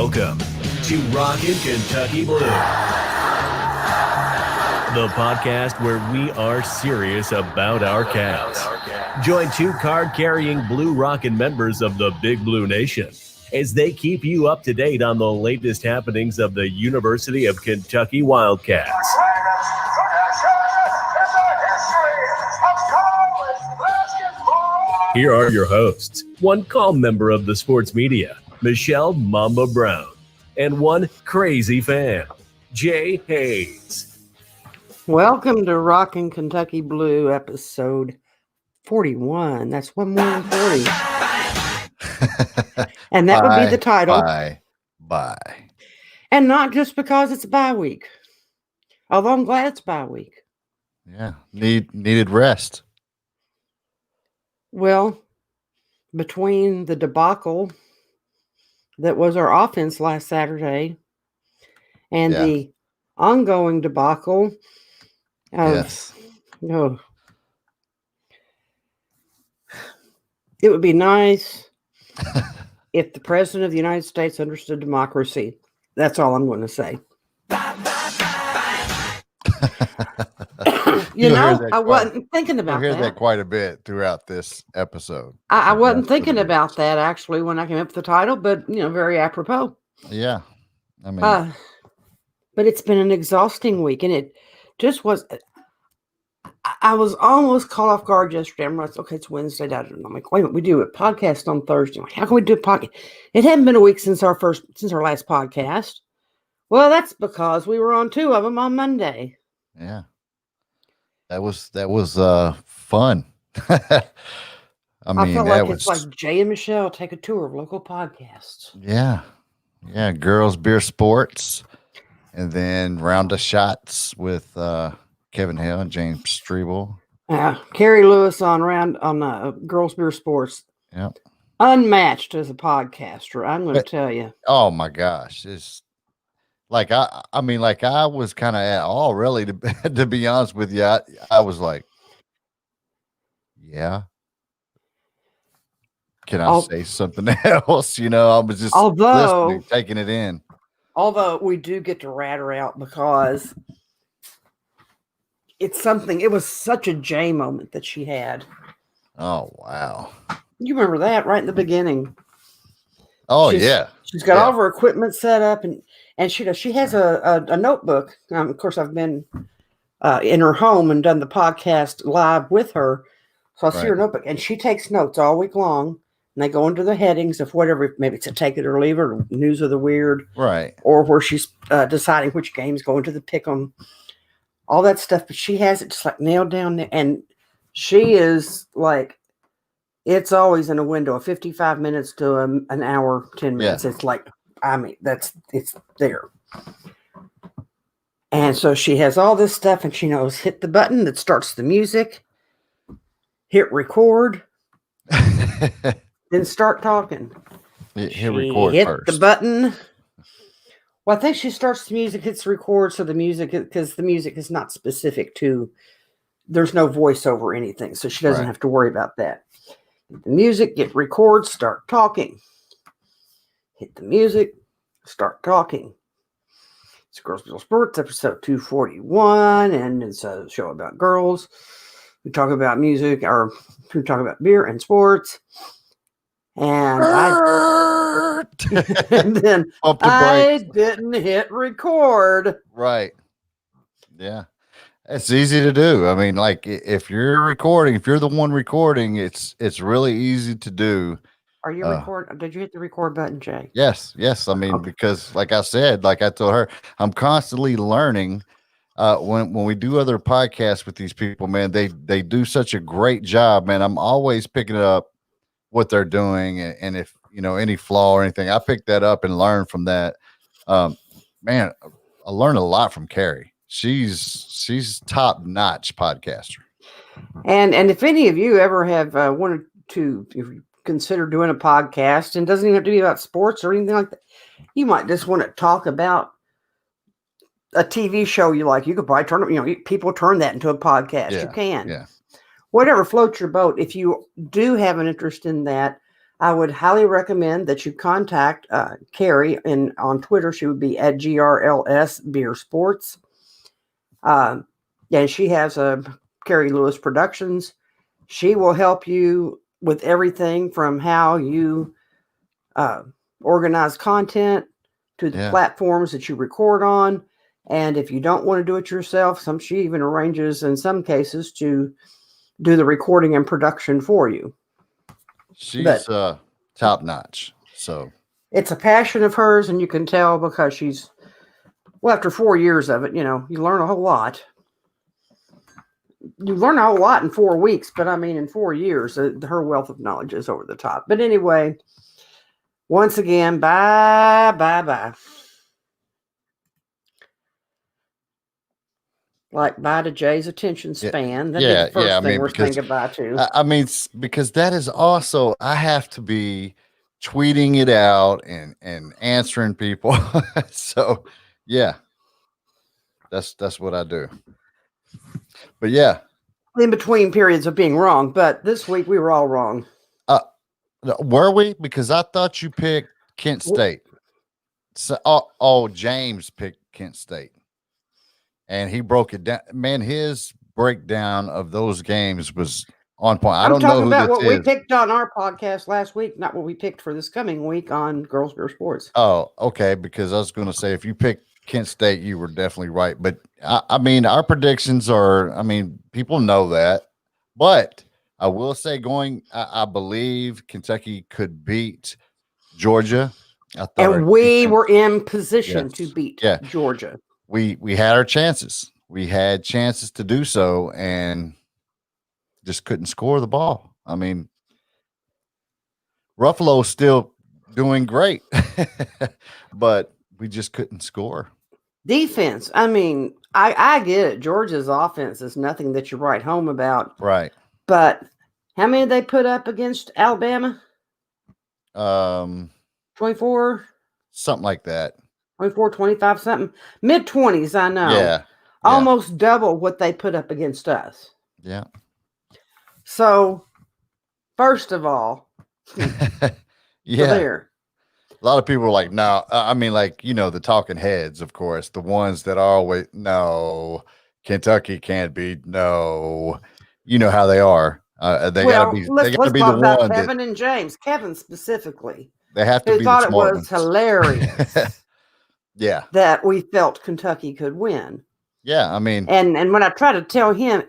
Welcome to Rockin' Kentucky Blue, the podcast where we are serious about our Cats. Join two card-carrying Blue Rockin' members of the Big Blue Nation as they keep you up to date on the latest happenings of the University of Kentucky Wildcats. Here are your hosts, one calm member of the sports media, Michelle Mamba Brown, and one crazy fan, Jay Hayes. Welcome to Rockin' Kentucky Blue, episode 41. That's one more than 40. And that would be the title. Bye. And not just because it's a bye week. Although I'm glad it's bye week. Yeah, needed rest. Well, between the debacle that was our offense last Saturday and the ongoing debacle of, it would be nice if the President of the United States understood democracy. That's all I'm going to say. I wasn't thinking about that. I hear that quite a bit throughout this episode. I wasn't thinking about that, actually, when I came up with the title, but, very apropos. Yeah. I mean, but it's been an exhausting week, and it just was. I was almost caught off guard yesterday. I'm like, okay, it's Wednesday. I'm like, wait a minute, we do a podcast on Thursday. Like, how can we do a podcast? It hadn't been a week since our last podcast. Well, that's because we were on two of them on Monday. Yeah. That was fun. I felt like it's like Jay and Michelle take a tour of local podcasts. Yeah. Yeah. Girls, beer, sports, and then round of shots with Kevin Hale and James Strebel. Carrie Lewis on Girls, Beer, Sports. Yep. Unmatched as a podcaster. I'm going to tell you. Oh my gosh. It's like, I was kind of at all, really, to be honest with you. I was like, yeah. Can I say something else? I was just listening, taking it in. Although we do get to rat her out because it was such a Jay moment that she had. Oh, wow. You remember that right in the beginning. Oh, She's got all of her equipment set up and she has a notebook. Of course, I've been in her home and done the podcast live with her. So I see her notebook, and she takes notes all week long. And they go into the headings of whatever, maybe it's a take it or leave it, or news of the weird. Right. Or where she's deciding which games go into the pick 'em. All that stuff. But she has it just like nailed down there. And she is like, it's always in a window of 55 minutes to an hour, 10 minutes. Yeah. It's like, it's there. And so she has all this stuff, and she knows hit the button that starts the music, hit record, then start talking. Hit record hit first. The button. Well, I think she starts the music, hits record, so the music, because the music is not specific to, there's no voiceover or anything, so she doesn't have to worry about that. Hit the music, get record, start talking. Hit the music, start talking. It's Girls, Beer, Sports, episode 241, and it's a show about girls. We talk about music, or we talk about beer and sports. And then I didn't hit record. Right. Yeah. It's easy to do. I mean, like if you're the one recording, it's really easy to do. Are you recording? Did you hit the record button, Jay? Yes. I mean, because like I said, like I told her, I'm constantly learning. When we do other podcasts with these people, man, they do such a great job, man. I'm always picking up what they're doing, and if any flaw or anything, I pick that up and learn from that. Man, I learned a lot from Carrie. She's top notch podcaster. And if any of you ever have wanted to consider doing a podcast, and it doesn't even have to be about sports or anything like that, you might just want to talk about a TV show you like. You could probably turn people turn that into a podcast. You can. Yeah. Whatever floats your boat. If you do have an interest in that, I would highly recommend that you contact Carrie, and on Twitter she would be at GRLS Beer Sports. And she has a Carrie Lewis Productions. She will help you with everything from how you organize content to the platforms that you record on. And if you don't want to do it yourself, she even arranges in some cases to do the recording and production for you. She's top notch. So it's a passion of hers, and you can tell because she's, after 4 years of it, you learn a whole lot. You learn a whole lot in 4 weeks, but in 4 years, her wealth of knowledge is over the top. But anyway, once again, bye. Like bye to Jay's attention span. That'd be the first thing we're saying goodbye to. Because that is also, I have to be tweeting it out and answering people. So yeah, that's what I do. But yeah, in between periods of being wrong. But this week we were all wrong. Were we? Because I thought you picked Kent State. So, James picked Kent State. And he broke it down. Man, his breakdown of those games was on point. I don't know who about this what is. we picked on our podcast last week, not what we picked for this coming week on Girls Beer Sports. Oh, okay. Because I was going to say, if you picked Kent State, you were definitely right. But our predictions are, people know that. But I will say, I believe Kentucky could beat Georgia. And we were in position to beat Georgia. We had our chances. We had chances to do so and just couldn't score the ball. Ruffalo's still doing great, but we just couldn't score. Defense. I get it. Georgia's offense is nothing that you write home about. Right. But how many did they put up against Alabama? 24? Something like that. 24, 25, something. Mid-20s, I know. Yeah. Almost double what they put up against us. Yeah. So, first of all, there. A lot of people are like, no, the talking heads, of course, the ones that are always, no, Kentucky can't beat, no. You know how they are. They gotta be the one. Kevin and James. Kevin specifically. They have to be thought the smart it was hilarious. Yeah. That we felt Kentucky could win. Yeah, and when I try to tell him,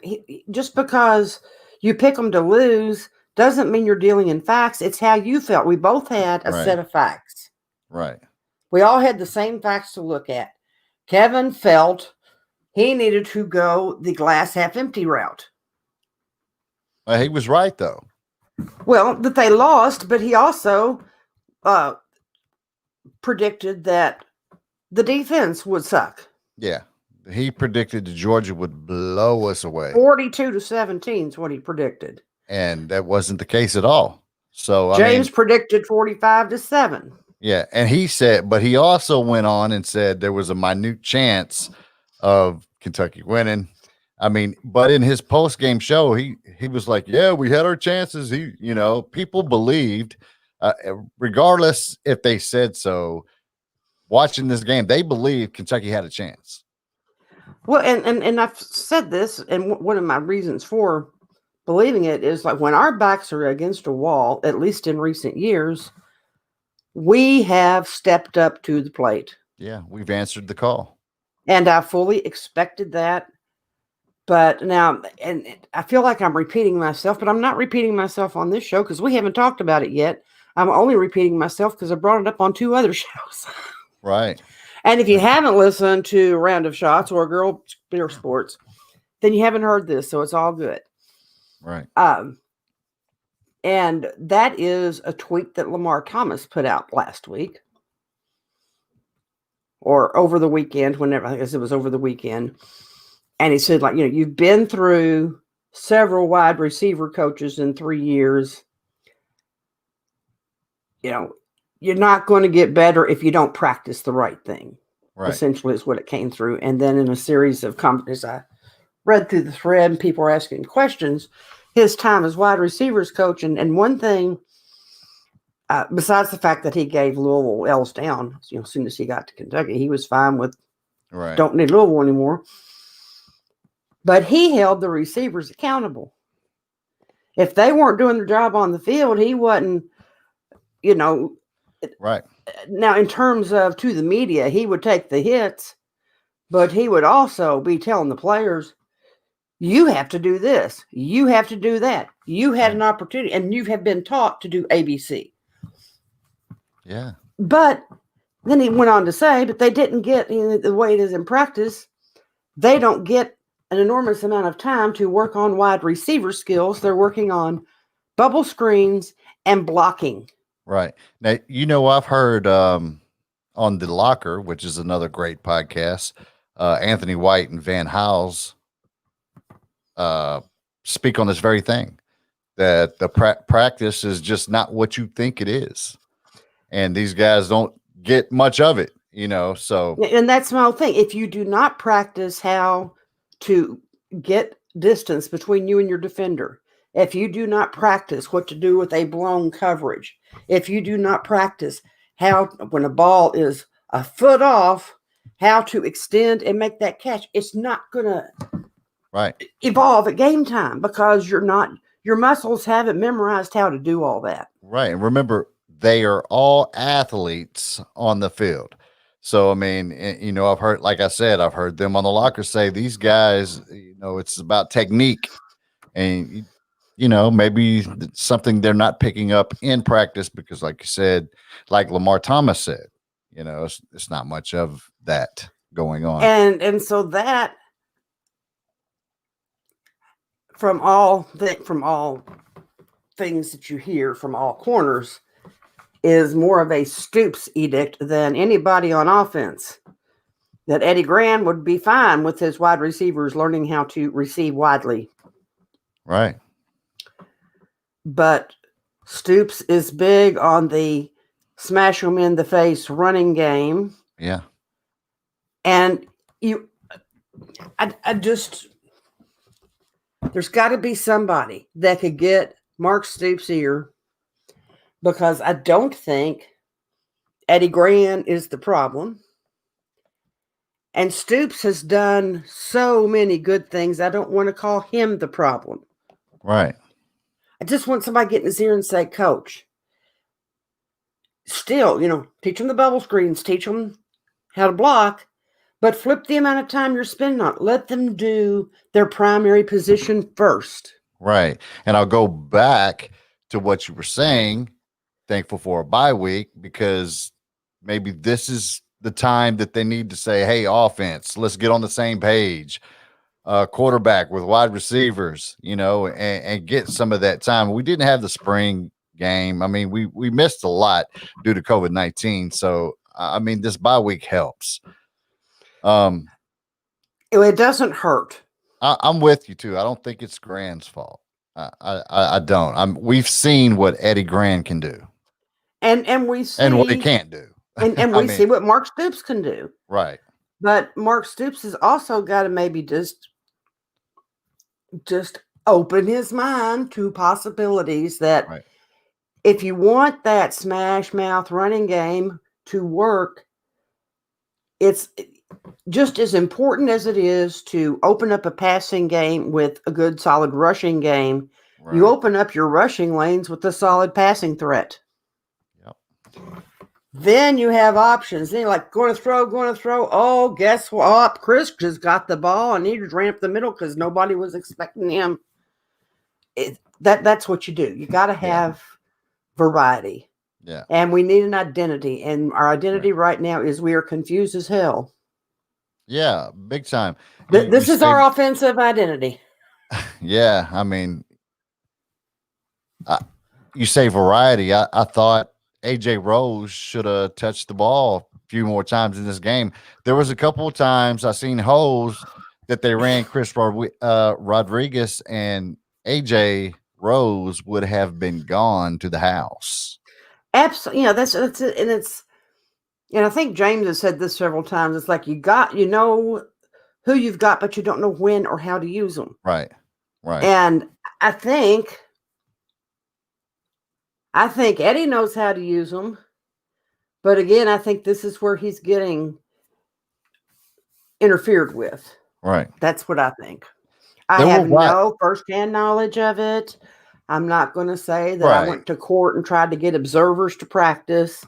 just because you pick them to lose doesn't mean you're dealing in facts. It's how you felt. We both had a set of facts. Right. We all had the same facts to look at. Kevin felt he needed to go the glass half empty route. Well, he was right, though. Well, that they lost, but he also predicted that the defense would suck. Yeah. He predicted that Georgia would blow us away. 42-17 is what he predicted. And that wasn't the case at all. So James predicted 45-7. Yeah. And he said, but he also went on and said there was a minute chance of Kentucky winning. But in his post-game show, he was like, yeah, we had our chances. People believed, regardless if they said so, watching this game, they believed Kentucky had a chance. Well, and I've said this, and one of my reasons for believing it is like when our backs are against a wall, at least in recent years, we have stepped up to the plate. Yeah, we've answered the call. And I fully expected that. But now, and I feel like I'm repeating myself, but I'm not repeating myself on this show because we haven't talked about it yet. I'm only repeating myself because I brought it up on 2 other shows. Right. And if you haven't listened to Round of Shots or Girl Beer Sports, then you haven't heard this, so it's all good. Right. And that is a tweet that Lamar Thomas put out last week. Or over the weekend, whenever, I guess it was over the weekend. And he said, you've been through several wide receiver coaches in 3 years. You're not going to get better if you don't practice the right thing. Right. Essentially is what it came through. And then in a series of comments, I read through the thread and people were asking questions, his time as wide receivers coach. And one thing besides the fact that he gave Louisville L's down, as soon as he got to Kentucky, he was fine with don't need Louisville anymore. But he held the receivers accountable. If they weren't doing their job on the field, he wasn't, Right. Now, in terms of to the media, he would take the hits, but he would also be telling the players, you have to do this. You have to do that. You had an opportunity, and you have been taught to do ABC. Yeah. But then he went on to say, but they didn't get, the way it is in practice, they don't get an enormous amount of time to work on wide receiver skills. They're working on bubble screens and blocking. Right. Now, I've heard on The Locker, which is another great podcast, Anthony White and Van Hals speak on this very thing, that the practice is just not what you think it is. And these guys don't get much of it, so. And that's my whole thing. If you do not practice how to get distance between you and your defender, if you do not practice what to do with a blown coverage, if you do not practice how, when a ball is a foot off, how to extend and make that catch, it's not going to evolve at game time because your muscles haven't memorized how to do all that. Right. And remember, they are all athletes on the field. So, I mean, I've heard, like I said, I've heard them on The Locker say these guys, it's about technique. And, maybe something they're not picking up in practice because, like you said, like Lamar Thomas said, it's not much of that going on. And so that, from all things that you hear from all corners, is more of a Stoops edict than anybody on offense. That Eddie Gran would be fine with his wide receivers learning how to receive widely. Right. But Stoops is big on the smash them in the face running game. Yeah. And I just, there's got to be somebody that could get Mark Stoops' ear, because I don't think Eddie Gran is the problem. And Stoops has done so many good things. I don't want to call him the problem. Right. I just want somebody get in his ear and say, Coach, still, teach them the bubble screens, teach them how to block, but flip the amount of time you're spending on it. Let them do their primary position first. Right. And I'll go back to what you were saying, thankful for a bye week, because maybe this is the time that they need to say, hey, offense, let's get on the same page. Quarterback with wide receivers, and get some of that time. We didn't have the spring game. I mean, we missed a lot due to COVID-19. So, I mean, this bye week helps. It doesn't hurt. I'm with you too. I don't think it's Gran's fault. I don't. We've seen what Eddie Gran can do, and we see, and what he can't do, and we see what Mark Stoops can do. Right. But Mark Stoops has also got to maybe just open his mind to possibilities that if you want that smash mouth running game to work, it's just as important as it is to open up a passing game with a good solid rushing game. Right. You open up your rushing lanes with a solid passing threat. Yep. Then you have options. Then you're like, going to throw. Oh, guess what? Chris just got the ball and he just ran up the middle because nobody was expecting him. That's what you do. You got to have variety. Yeah. And we need an identity. And our identity right now is we are confused as hell. Yeah, big time. This is our offensive identity. Yeah, I mean, you say variety. I thought AJ Rose should have touched the ball a few more times in this game. There was a couple of times I seen holes that they ran Chris Rodriguez, and AJ Rose would have been gone to the house. Absolutely. That's it. And I think James has said this several times. It's like you know who you've got, but you don't know when or how to use them. Right. And I think I think Eddie knows how to use them. But again, I think this is where he's getting interfered with. Right. That's what I think. I have no firsthand knowledge of it. I'm not going to say that I went to court and tried to get observers to practice.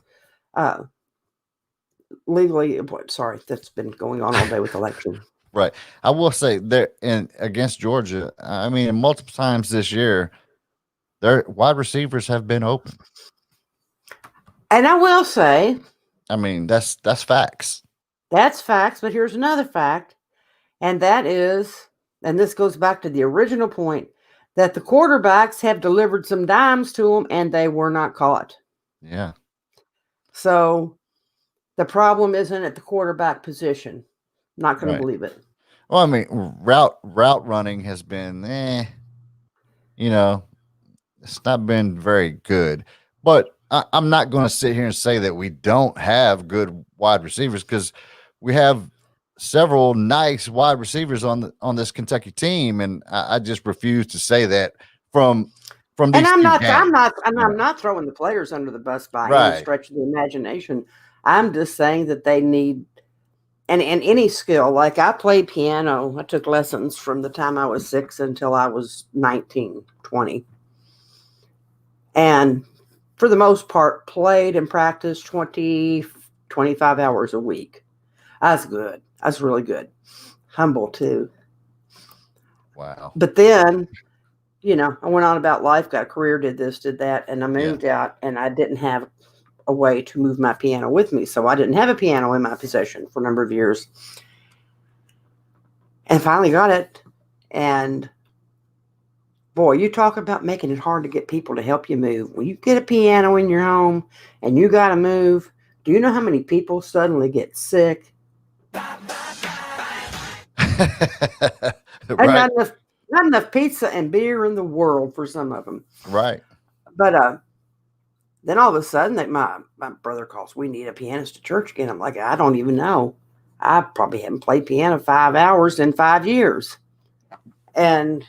Legally, sorry, that's been going on all day with election. Right. I will say there against Georgia, I mean, multiple times this year, their wide receivers have been open. And I will say, I mean, that's facts. That's facts, but here's another fact, and that is, and this goes back to the original point, that the quarterbacks have delivered some dimes to them and they were not caught. Yeah. So the problem isn't at the quarterback position. Not going to believe it. Well, I mean, route running has been, it's not been very good. But I'm not going to sit here and say that we don't have good wide receivers, because we have several nice wide receivers on this Kentucky team, and I just refuse to say that from these. And I'm not throwing the players under the bus by any stretch of the imagination. I'm just saying that they need, and any skill. Like I played piano. I took lessons from the time I was 6 until I was 19, 20. And for the most part, played and practiced 20, 25 hours a week. I was good. I was really good. Humble too. Wow. But then, I went on about life, got a career, did this, did that, and I moved out, and I didn't have a way to move my piano with me. So I didn't have a piano in my possession for a number of years. And finally got it. And boy, you talk about making it hard to get people to help you move. When you get a piano in your home and you got to move, do you know how many people suddenly get sick? Not enough pizza and beer in the world for some of them. Right. But then all of a sudden, my brother calls, we need a pianist at church again. I'm like, I don't even know. I probably haven't played piano 5 hours in 5 years. And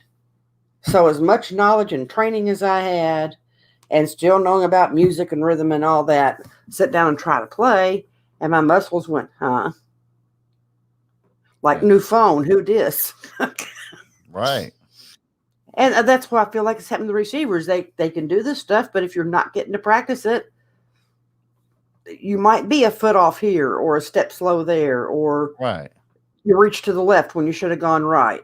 so as much knowledge and training as I had, and still knowing about music and rhythm and all that, sit down and try to play, and my muscles went, huh? Like new phone, who dis? Right. And that's why I feel like it's happened to the receivers. They can do this stuff, but if you're not getting to practice it, you might be a foot off here or a step slow there, or you reach to the left when you should have gone right,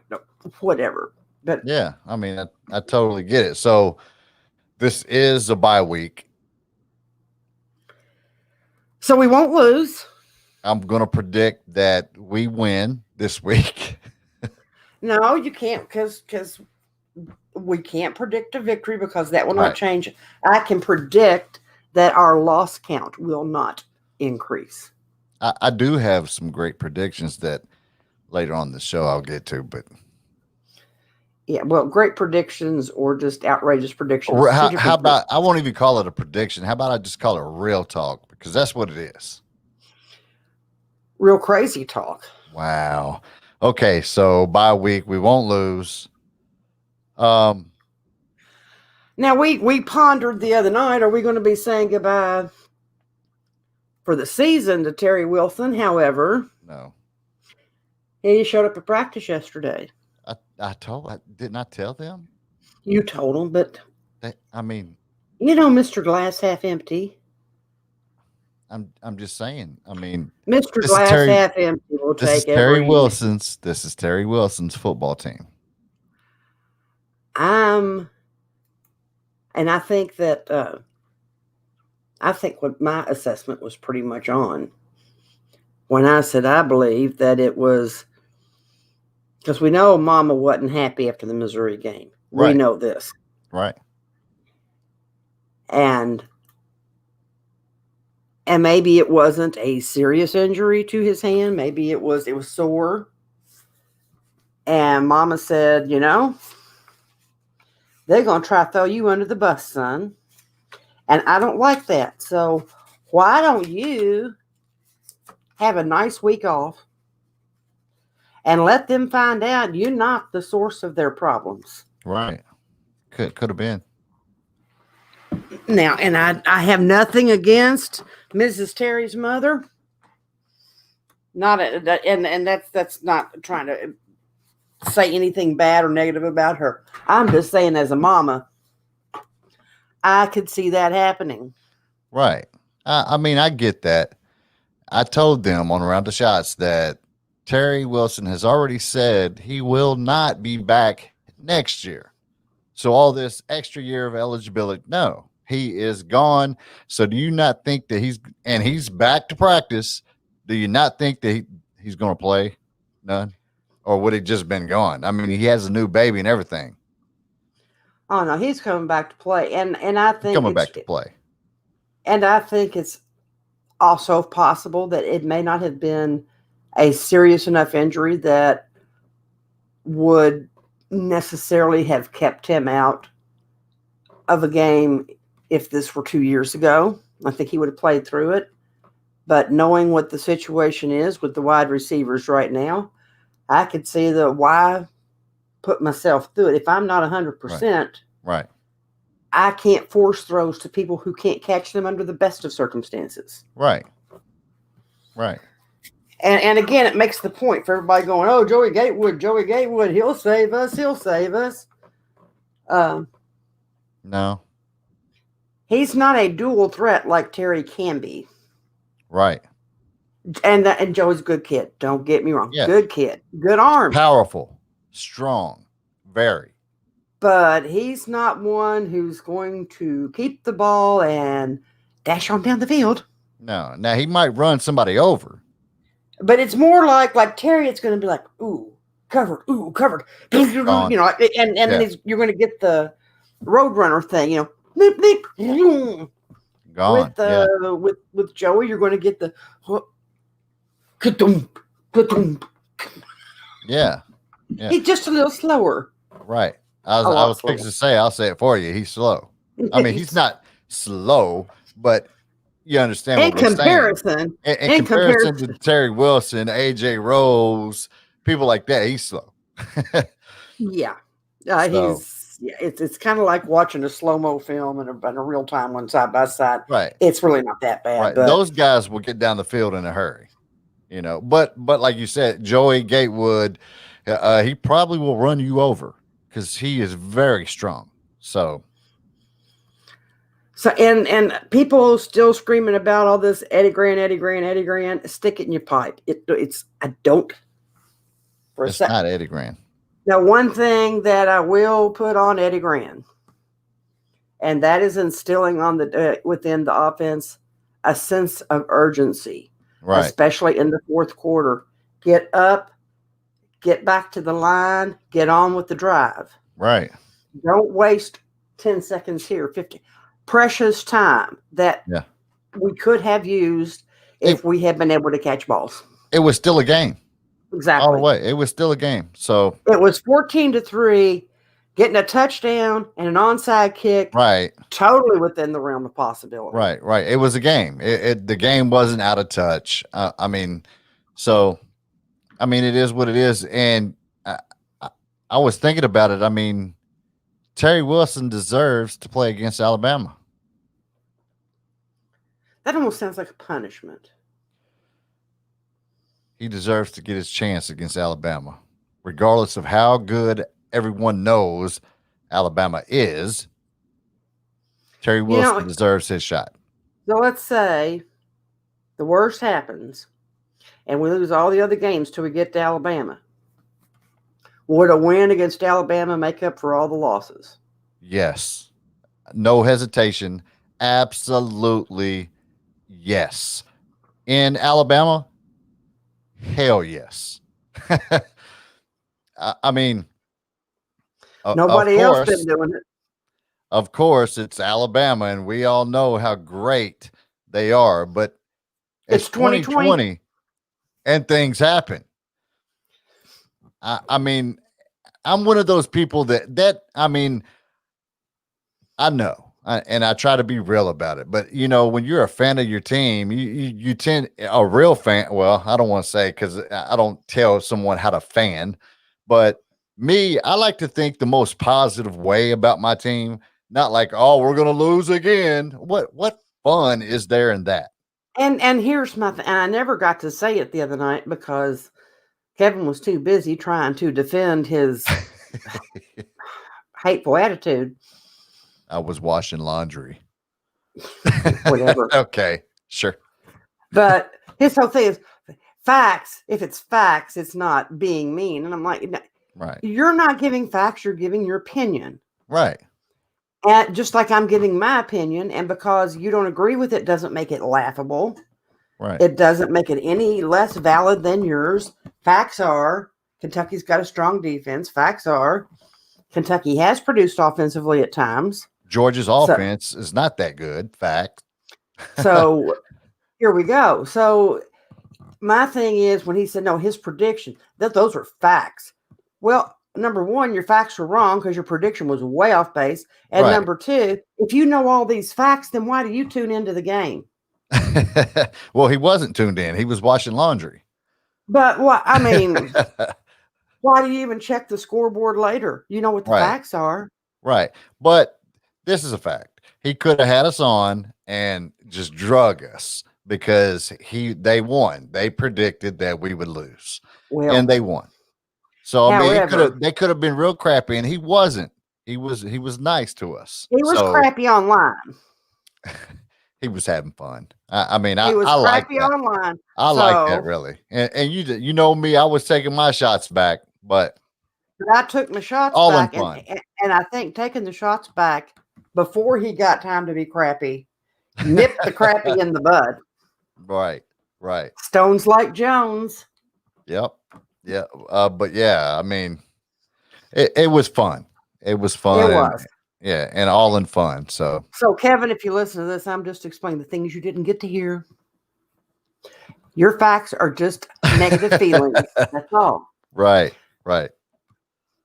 whatever. But yeah, I mean, I totally get it. So this is a bye week. So we won't lose. I'm going to predict that we win this week. No, you can't, because we can't predict a victory, because that will not change. I can predict that our loss count will not increase. I do have some great predictions that later on the show I'll get to, but yeah, well, great predictions or just outrageous predictions. How about, I won't even call it a prediction. How about I just call it real talk, because that's what it is. Real crazy talk. Wow. Okay, so bye week, we won't lose. Now we pondered the other night, are we going to be saying goodbye for the season to Terry Wilson? However, no. He showed up at practice yesterday. Didn't I tell them? You told them, but Mr. Glass half empty. I'm just saying. I mean, Mr. Glass half empty will take this is Terry Wilson's football team. And I think that what my assessment was pretty much on when I said I believe that it was because we know Mama wasn't happy after the Missouri game. Right. We know this. Right. And maybe it wasn't a serious injury to his hand. Maybe it was sore. And Mama said, they're going to try to throw you under the bus, son. And I don't like that. So why don't you have a nice week off and let them find out you're not the source of their problems? Right. Could have been. Now, and I have nothing against Mrs. Terry's mother. Not a, and that's not trying to say anything bad or negative about her. I'm just saying, as a mama, I could see that happening. Right. I mean, I get that. I told them on Around the Shots that Terry Wilson has already said he will not be back next year. So all this extra year of eligibility, no, he is gone. So do you not think that he's back to practice? Do you not think that he's going to play? None? Or would it just been gone? I mean, he has a new baby and everything. Oh no, he's coming back to play, and I think Coming back to play. And I think it's also possible that it may not have been a serious enough injury that would necessarily have kept him out of a game if this were 2 years ago. I think he would have played through it. But knowing what the situation is with the wide receivers right now, I could see why put myself through it. If I'm not 100%, right. I can't force throws to people who can't catch them under the best of circumstances. Right. And again, it makes the point for everybody going, oh, Joey Gatewood, he'll save us. No. He's not a dual threat like Terry can be. Right. And Joey's a good kid. Don't get me wrong. Yeah. Good kid. Good arm. Powerful. Strong. Very. But he's not one who's going to keep the ball and dash on down the field. No. Now, he might run somebody over. But it's more like Terry, it's going to be like, ooh, covered. You know, and then you're going to get the Roadrunner thing, you know, bleep, bleep, gone. With Joey, you're going to get the yeah. He's just a little slower. Right. I was fixing to say, I'll say it for you. He's slow. I mean, he's not slow, but you understand what we're saying. In comparison to Terry Wilson, AJ Rose, people like that, he's slow. Yeah. It's kind of like watching a slow-mo film and a real-time one side by side. Right. It's really not that bad. Right. But those guys will get down the field in a hurry, you know. But like you said, Joey Gatewood, he probably will run you over because he is very strong. So and people still screaming about all this Eddie Gran. Stick it in your pipe. It's not Eddie Gran. Now, one thing that I will put on Eddie Gran, and that is instilling on within the offense a sense of urgency, right? Especially in the fourth quarter. Get up, get back to the line, get on with the drive. Right. Don't waste 10 seconds here, 50 precious time that we could have used if we had been able to catch balls. It was still a game. Exactly. All the way. It was still a game. So it was 14-3, getting a touchdown and an onside kick. Right. Totally within the realm of possibility. Right. It was a game. The game wasn't out of touch. It is what it is. And I was thinking about it. I mean, Terry Wilson deserves to play against Alabama. That almost sounds like a punishment. He deserves to get his chance against Alabama, regardless of how good everyone knows Alabama is. Terry Wilson deserves his shot. So let's say the worst happens and we lose all the other games till we get to Alabama. Would a win against Alabama make up for all the losses? Yes. No hesitation. Absolutely yes. In Alabama, hell yes. I mean, nobody else been doing it. Of course, it's Alabama, and we all know how great they are, but it's 2020 and things happen. I mean, I'm one of those people that I mean, I know, and I try to be real about it. But you know, when you're a fan of your team, you tend a real fan. Well, I don't want to say because I don't tell someone how to fan, but me, I like to think the most positive way about my team Not like, oh, we're gonna lose again. What fun is there in that? And here's my and I never got to say it the other night because Kevin was too busy trying to defend his hateful attitude. I was washing laundry. Whatever. Okay, sure. But his whole thing is facts. If it's facts, it's not being mean. And I'm like, Right. You're not giving facts, you're giving your opinion. Right. And just like I'm giving my opinion, and because you don't agree with it doesn't make it laughable. Right. It doesn't make it any less valid than yours. Facts are Kentucky's got a strong defense. Facts are Kentucky has produced offensively at times. Georgia's offense is not that good. Fact. So here we go. So my thing is when he said, no, his prediction, those are facts. Well, number one, your facts were wrong because your prediction was way off base. And Right. number two, if you know all these facts, then why do you tune into the game? Well, he wasn't tuned in. He was washing laundry. But what I mean, why do you even check the scoreboard later? You know what the facts are. Right. But this is a fact. He could have had us on and just drug us because they won. They predicted that we would lose. Well, and they won. So I however, mean, they could have been real crappy, and he wasn't. He was nice to us. He was crappy online. He was having fun. I mean, he was I like crappy that. online. I like that really. And you know me, I was taking my shots back, but I took my shots all back, in fun. and I think taking the shots back before he got time to be crappy, nipped the crappy in the bud. Right, right. Stones like Jones. Yep. Yeah. But yeah, I mean, it was fun. It was fun. It was. Yeah, and all in fun. So Kevin, if you listen to this, I'm just explaining the things you didn't get to hear. Your facts are just negative feelings. That's all. Right, right.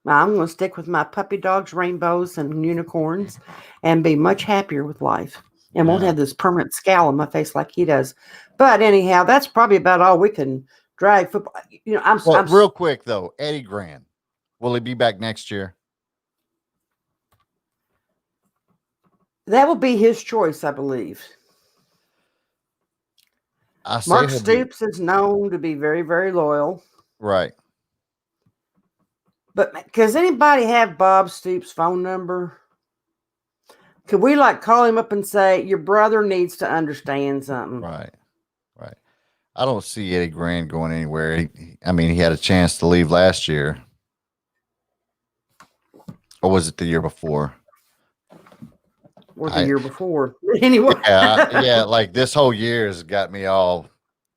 Now, I'm going to stick with my puppy dogs, rainbows, and unicorns, and be much happier with life, and won't have this permanent scowl on my face like he does. But anyhow, that's probably about all we can drag football. You know, I'm real quick though. Eddie Gran, will he be back next year? That will be his choice, I believe. Mark Stoops is known to be very, very loyal. Right. But does anybody have Bob Stoops' phone number? Could we call him up and say, your brother needs to understand something? Right. Right. I don't see Eddie Gran going anywhere. I mean, he had a chance to leave last year. Or was it the year before? Or the year before. Anyway. Yeah, like this whole year has got me all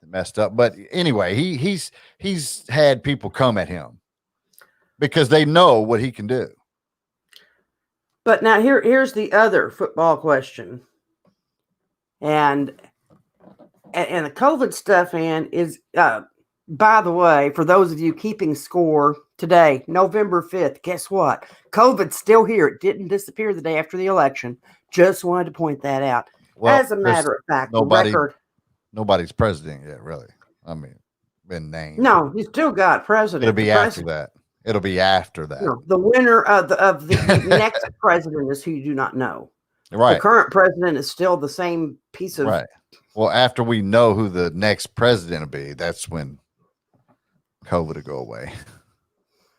messed up. But anyway, he's had people come at him because they know what he can do. But now here's the other football question. And the COVID stuff, is by the way, for those of you keeping score today, November 5th, guess what? COVID's still here. It didn't disappear the day after the election. Just wanted to point that out. Well, as a matter of fact, the record. Nobody's president yet, really. I mean, been named. No, you still got president. It'll be after that. It'll be after that. No, the winner of the next president is who you do not know. Right. The current president is still the same piece of. Right. Well, after we know who the next president will be, that's when COVID will go away.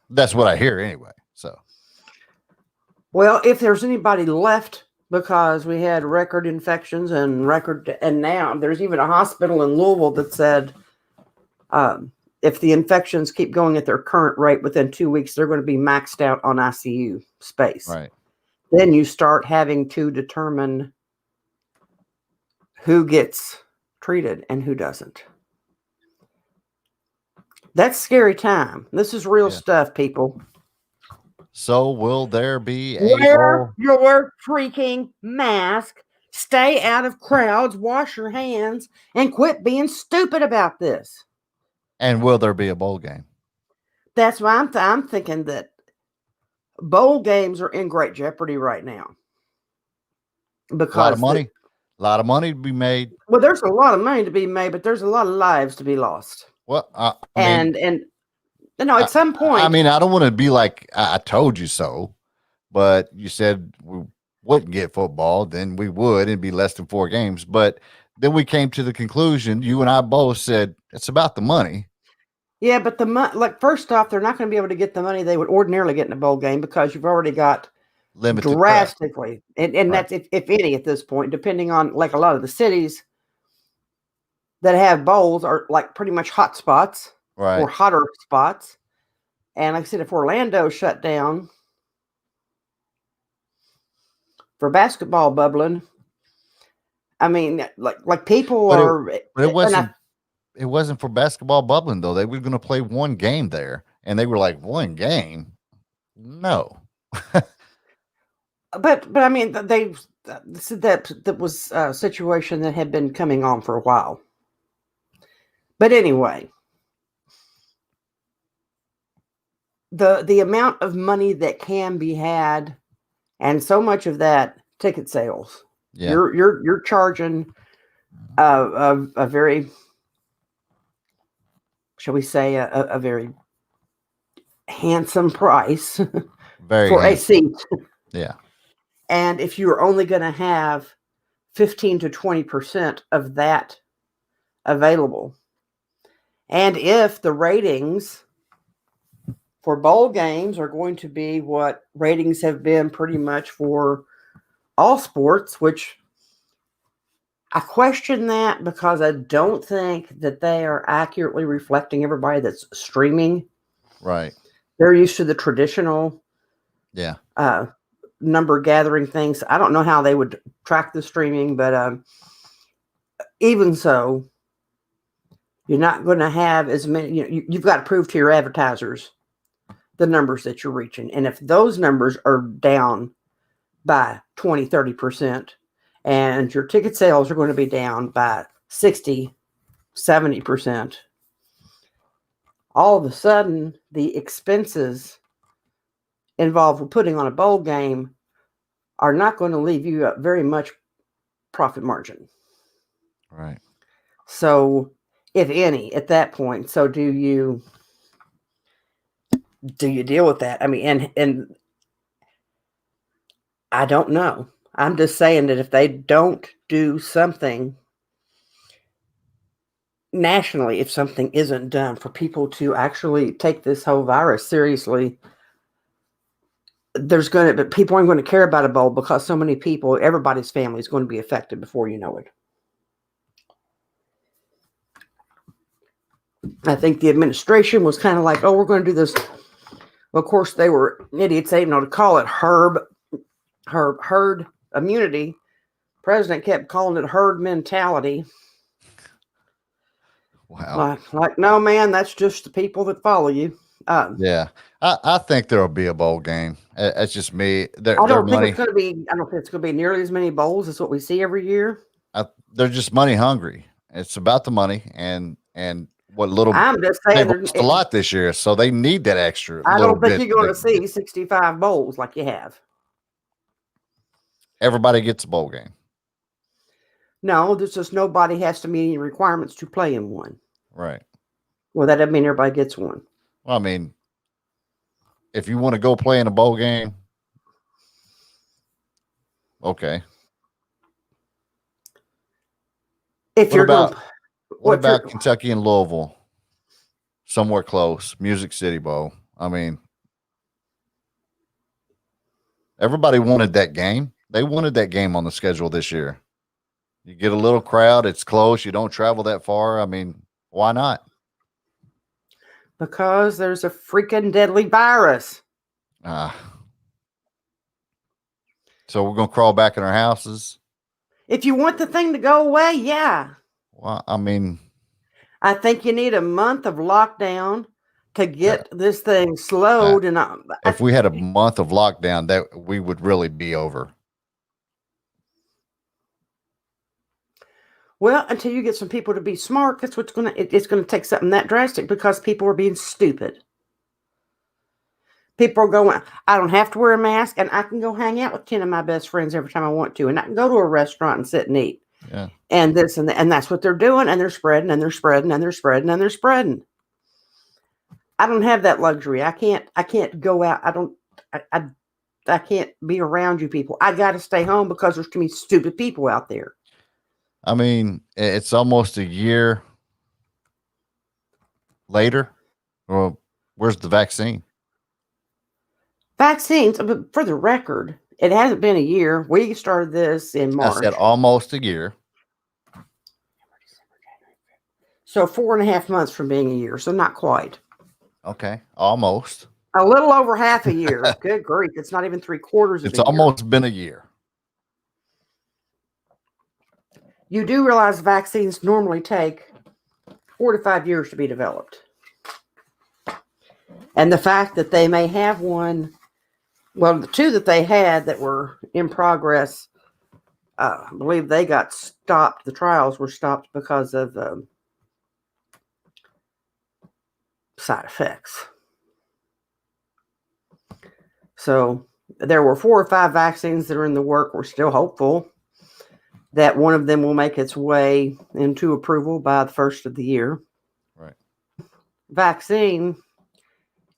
That's what I hear anyway. So. Well, if there's anybody left, because we had record infections and now there's even a hospital in Louisville that said if the infections keep going at their current rate within 2 weeks, they're going to be maxed out on ICU space. Right. Then you start having to determine who gets treated and who doesn't. That's scary time. This is real stuff, people. So will there be wear your freaking mask, stay out of crowds, wash your hands, and quit being stupid about this? And will there be a bowl game? That's why I'm thinking that bowl games are in great jeopardy right now. Because a lot of money to be made. Well, there's a lot of money to be made, but there's a lot of lives to be lost. Well, at some point. I mean, I don't want to be like I told you so, but you said wouldn't get football, then we would. It'd be less than 4 games. But then we came to the conclusion, you and I both said, it's about the money. Yeah, but like first off, they're not going to be able to get the money they would ordinarily get in a bowl game because you've already got Limited drastically, and Right. that's if any at this point, depending on like a lot of the cities that have bowls are like pretty much hot spots Right. or hotter spots. And like I said, if Orlando shut down for basketball bubbling, I mean, like people But are. it wasn't for basketball bubbling though. They were going to play one game there, and they were like, one game? No. But I mean, they said that was a situation that had been coming on for a while. But anyway, the amount of money that can be had, and so much of that ticket sales. Yeah. You're charging a very, shall we say, a very handsome price Very for handsome. a seat. Yeah. And if you're only going to have 15 to 20% of that available, and if the ratings for bowl games are going to be what ratings have been pretty much for all sports, which I question that because I don't think that they are accurately reflecting everybody that's streaming. Right. They're used to the traditional Yeah. number gathering things. I don't know how they would track the streaming, but even so, you're not going to have as many. You've got to prove to your advertisers the numbers that you're reaching. And if those numbers are down by 20, 30%, and your ticket sales are going to be down by 60, 70%, all of a sudden the expenses involved with putting on a bowl game are not going to leave you very much profit margin. Right. So, if any, at that point, so do you deal with that? I mean, and I don't know. I'm just saying that if they don't do something nationally, if something isn't done for people to actually take this whole virus seriously, but people aren't going to care about a bowl because so many people, everybody's family is going to be affected before you know it. I think the administration was kind of like, oh, we're going to do this. Well, of course, they were idiots. They didn't know to call it herd immunity. President kept calling it herd mentality. Wow. Like, no, man, that's just the people that follow you. Yeah. I think there'll be a bowl game. That's just me. I don't think it's going to be nearly as many bowls as what we see every year. They're just money hungry. It's about the money and what little I'm just saying they've lost a lot this year, so they need that extra. I don't think you're going to see 65 bowls like you have. Everybody gets a bowl game. No, there's just nobody has to meet any requirements to play in one. Right. Well, that doesn't mean everybody gets one. Well, I mean, if you want to go play in a bowl game, okay. What about Kentucky and Louisville? Somewhere close, Music City Bowl. I mean, everybody wanted that game. They wanted that game on the schedule this year. You get a little crowd. It's close. You don't travel that far. I mean, why not? Because there's a freaking deadly virus. So we're going to crawl back in our houses. If you want the thing to go away, yeah. Well, I mean, I think you need a month of lockdown to get this thing slowed. And if we had a month of lockdown, that we would really be over. Well, until you get some people to be smart, that's what's it's going to take something that drastic because people are being stupid. People are going, I don't have to wear a mask and I can go hang out with 10 of my best friends every time I want to. And I can go to a restaurant and sit and eat. Yeah. And this and that. And that's what they're doing. And they're spreading and they're spreading and they're spreading and they're spreading. I don't have that luxury. I can't go out. be around you people. I got to stay home because there's too many stupid people out there. I mean, it's almost a year later. Well, where's the vaccine? Vaccines, but for the record, it hasn't been a year. We started this in March. I said almost a year. So 4.5 months from being a year. So not quite. Okay. Almost. A little over half a year. Good grief. It's not even 3/4 of It's a year. almost been a year. You do realize vaccines normally take 4 to 5 years to be developed. And the fact that they may have one, well, the 2 that they had that were in progress, I believe they got stopped. The trials were stopped because of side effects. So there were 4 or 5 vaccines that are in the work. We're still hopeful that one of them will make its way into approval by the first of the year. Right. Vaccine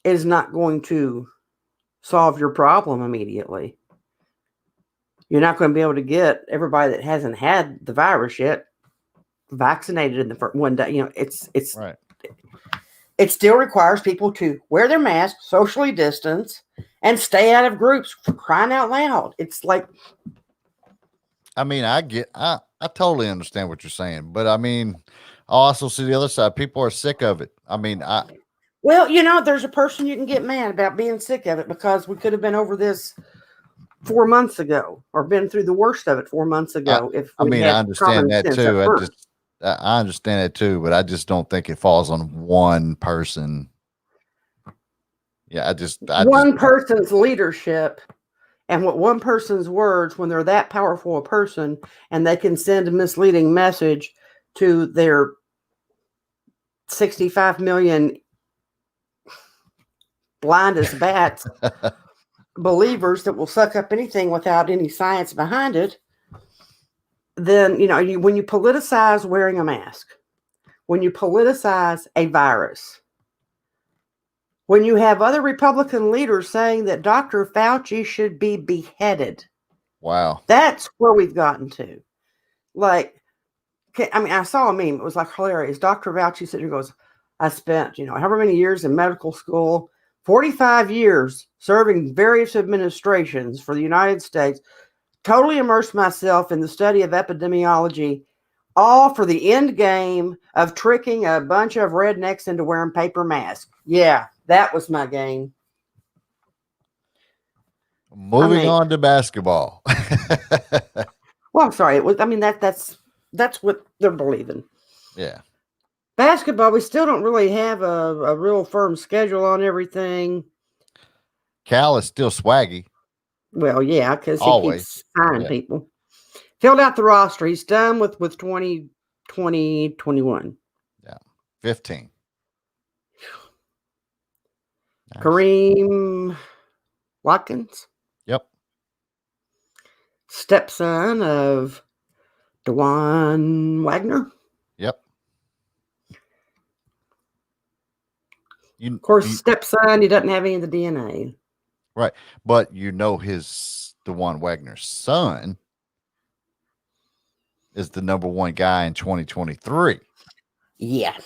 is not going to solve your problem immediately. You're not going to be able to get everybody that hasn't had the virus yet vaccinated in the first one day. You know, it's right. It still requires people to wear their masks, socially distance, and stay out of groups, for crying out loud. It's like, I mean, I totally understand what you're saying, but I mean, I also see the other side. People are sick of it. I mean, well, you know, there's a person you can get mad about being sick of it because we could have been over this 4 months ago or been through the worst of it 4 months ago. I understand that too. I understand it too, but I just don't think it falls on one person. Yeah, one person's leadership and what one person's words, when they're that powerful a person and they can send a misleading message to their 65 million blind as bats believers that will suck up anything without any science behind it, then, you know, when you politicize wearing a mask, when you politicize a virus, when you have other Republican leaders saying that Dr. Fauci should be beheaded. Wow. That's where we've gotten to. Like, I mean, I saw a meme. It was like hilarious. Dr. Fauci said, he goes, I spent, you know, however many years in medical school, 45 years serving various administrations for the United States, totally immersed myself in the study of epidemiology, all for the end game of tricking a bunch of rednecks into wearing paper masks. Yeah, that was my game. Moving on to basketball. Well, I'm sorry. That's what they're believing. Yeah. Basketball, we still don't really have a real firm schedule on everything. Cal is still Swaggy. Well, yeah, because he keeps signing people. Filled out the roster. He's done with 2020, 21. Yeah. 15. Nice. Kareem Watkins. Yep. Stepson of DeJuan Wagner. Yep. Of course, stepson, he doesn't have any of the DNA. Right. But you know his DeJuan Wagner's son is the number 1 guy in 2023. Yeah.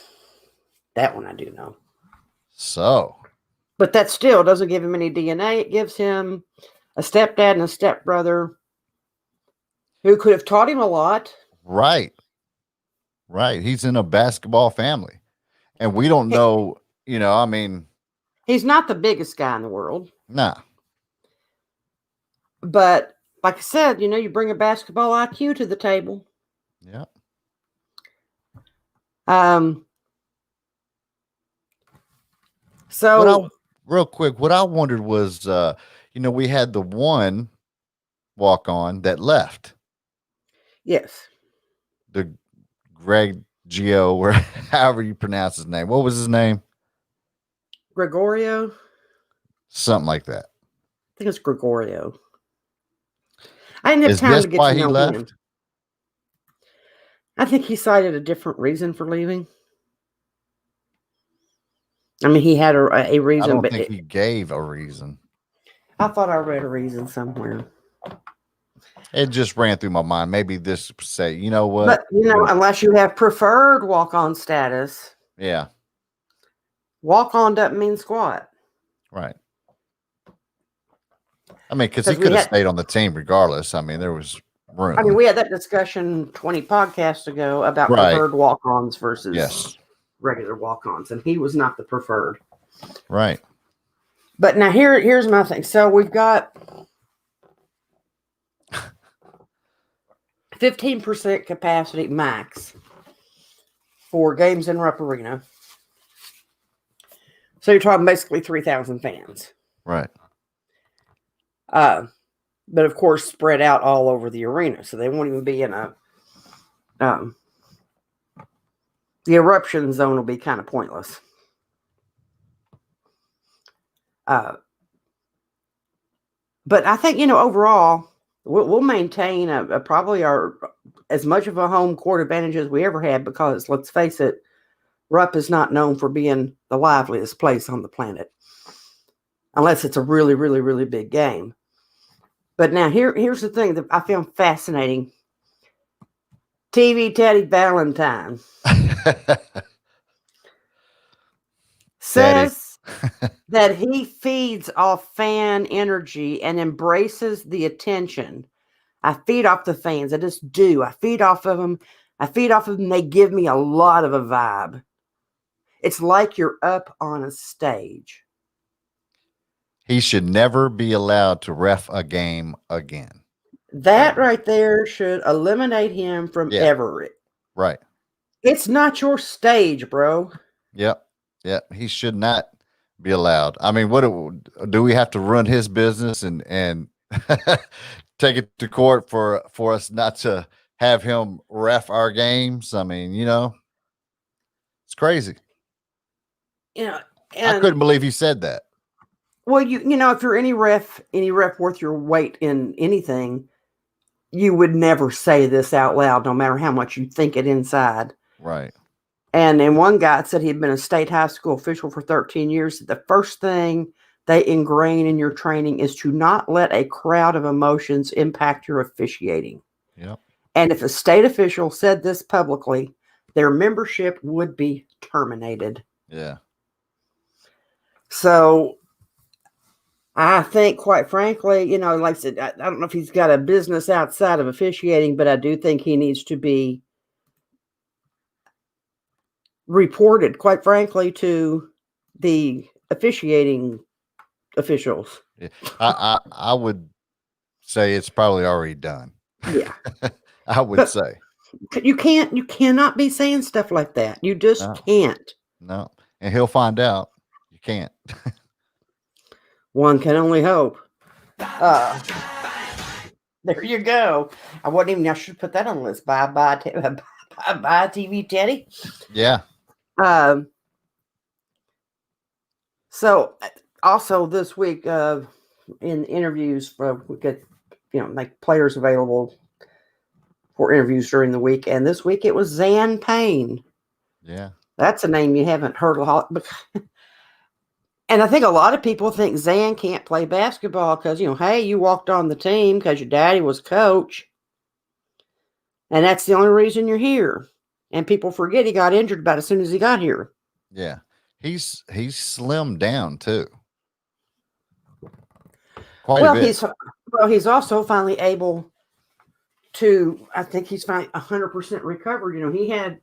That one I do know. So. But that still doesn't give him any DNA. It gives him a stepdad and a stepbrother who could have taught him a lot. Right. Right. He's in a basketball family. And we don't know, you know, I mean. He's not the biggest guy in the world. Nah. But like I said, you know, you bring a basketball IQ to the table. Yeah. So real quick, what I wondered was, you know, we had the one walk on that left. Yes. The Greg Gio, or however you pronounce his name. What was his name? Gregorio. Something like that. I think it's Gregorio. I didn't have time to get to know him. I think he cited a different reason for leaving. I mean, he had a reason. I don't think he gave a reason. I thought I read a reason somewhere. It just ran through my mind. Maybe this say, you know what? But unless you have preferred walk-on status, Yeah, walk-on doesn't mean squat. right. I mean, because he could have stayed on the team regardless. I mean, there was room. I mean, we had that discussion 20 podcasts ago about preferred walk-ons versus regular walk-ons, and he was not the preferred. Right. But now here's my thing. So we've got 15% capacity max for games in Rupp Arena. So you're talking basically 3,000 fans. Right. But of course spread out all over the arena. So they won't even be in a the eruption zone will be kind of pointless. But I think, overall, we'll maintain probably our as much of a home court advantage as we ever had, because let's face it, Rupp is not known for being the liveliest place on the planet, unless it's a really, really, really big game. But now here's the thing that I found fascinating. TV Teddy Valentine says that he feeds off fan energy and embraces the attention. I feed off the fans. I just do. I feed off of them. They give me a lot of a vibe. It's like you're up on a stage. He should never be allowed to ref a game again. That right there should eliminate him from ever. Right. It's not your stage, bro. Yep. Yep. He should not be allowed. I mean, what do we have to run his business and take it to court for us not to have him ref our games? I mean, it's crazy. And I couldn't believe he said that. Well, if you're any ref worth your weight in anything, you would never say this out loud, no matter how much you think it inside. Right. And one guy said he'd been a state high school official for 13 years. The first thing they ingrain in your training is to not let a crowd of emotions impact your officiating. Yep. And if a state official said this publicly, their membership would be terminated. Yeah. So I think, quite frankly, like I said, I don't know if he's got a business outside of officiating, but I do think he needs to be reported, quite frankly, to the officiating officials. Yeah. I would say it's probably already done. Yeah. I would say. You cannot be saying stuff like that. You just can't. No. And he'll find out. You can't. One can only hope. There you go. I should put that on the list. Bye, TV Teddy. Yeah. So also this week, in interviews, we get, make players available for interviews during the week. And this week it was Zan Payne. Yeah. That's a name you haven't heard a lot. And I think a lot of people think Zan can't play basketball because, hey, you walked on the team because your daddy was coach. And that's the only reason you're here. And people forget he got injured about as soon as he got here. Yeah. He's slimmed down too. Quite a bit. He's also finally able to, I think he's finally 100% recovered. He had,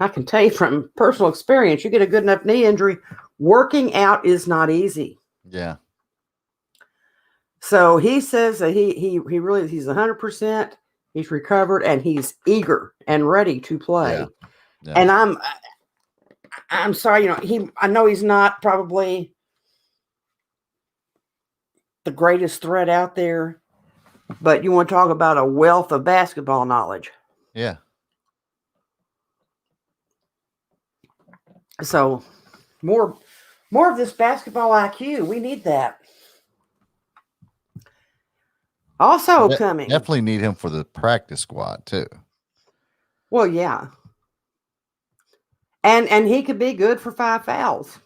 I can tell you from personal experience, you get a good enough knee injury, working out is not easy. Yeah. So he says that he's 100%, he's recovered, and he's eager and ready to play. Yeah. Yeah. And I'm sorry, I know he's not probably the greatest threat out there, but you want to talk about a wealth of basketball knowledge. Yeah. So more of this basketball IQ. We need that. Also coming. Definitely need him for the practice squad too. Well, yeah. And he could be good for 5 fouls.